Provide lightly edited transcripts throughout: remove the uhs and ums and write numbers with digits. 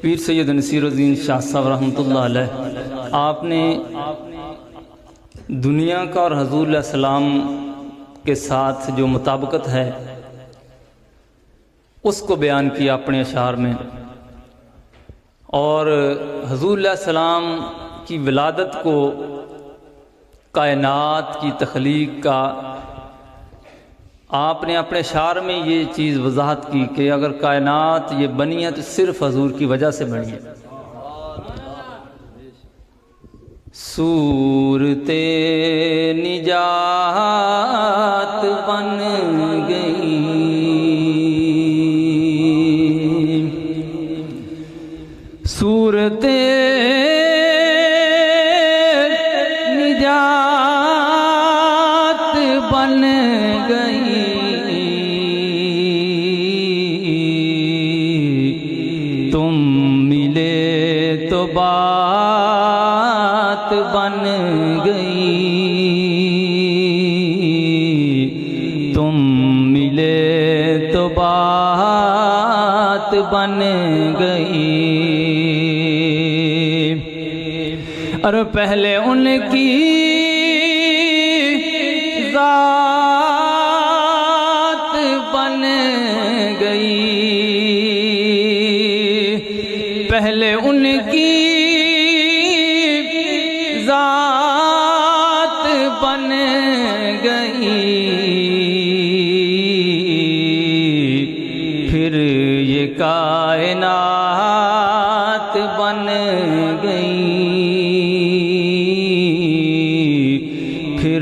پیر سید نصیر الدین شاہ صاحب رحمۃ اللہ علیہ، آپ نے دنیا کا اور حضور علیہ السلام کے ساتھ جو مطابقت ہے اس کو بیان کیا اپنے اشعار میں، اور حضور علیہ السلام کی ولادت کو کائنات کی تخلیق کا آپ نے اپنے اشعار میں یہ چیز وضاحت کی کہ اگر کائنات یہ بنی ہے تو صرف حضور کی وجہ سے بنی ہے۔ صورت نجات بن گئی، صورت نجات بن گئی، تم ملے تو بات بن گئی، تم ملے تو بات بن گئی۔ اور پہلے ان کی ذات بن گئی، پہلے ان کی ذات بن گئی، پھر یہ کائنات بن گئی، پھر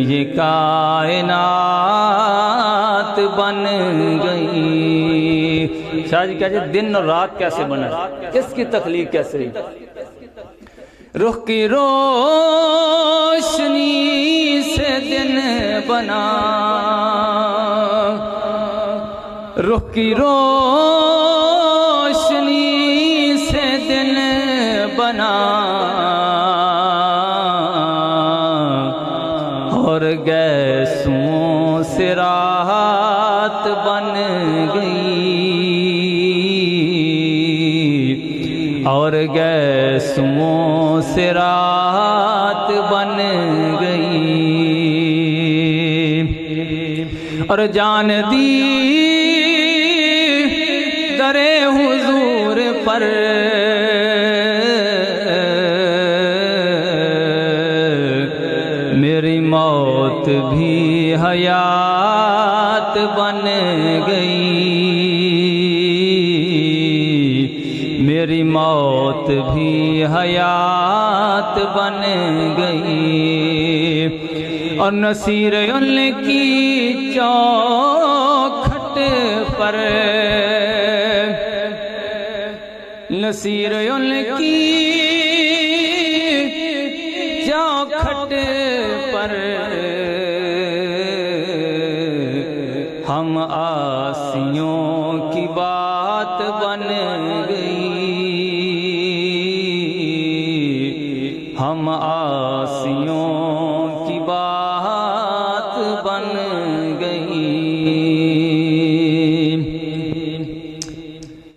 یہ کائنات بن گئی۔ شاہ جی کہتے ہیں دن اور رات کیسے بنا، اس کی تخلیق کیسے ہوئی؟ رخ کی روشنی سے دن بنا، رخ کی روشنی سے دن بنا، اور گیسوں سے رات بن گئی، اور گیسوں سے رات بن گئی، اور جان دی در حضور پر میری موت بھی حیات بن گئی، میری موت بھی حیات بن گئی، اور نصیر ان کی چوکھٹ پر، نصیر ان کی چوکھٹ پر ہم آسیوں کی بات بن گئی، ہم آسیوں کی بات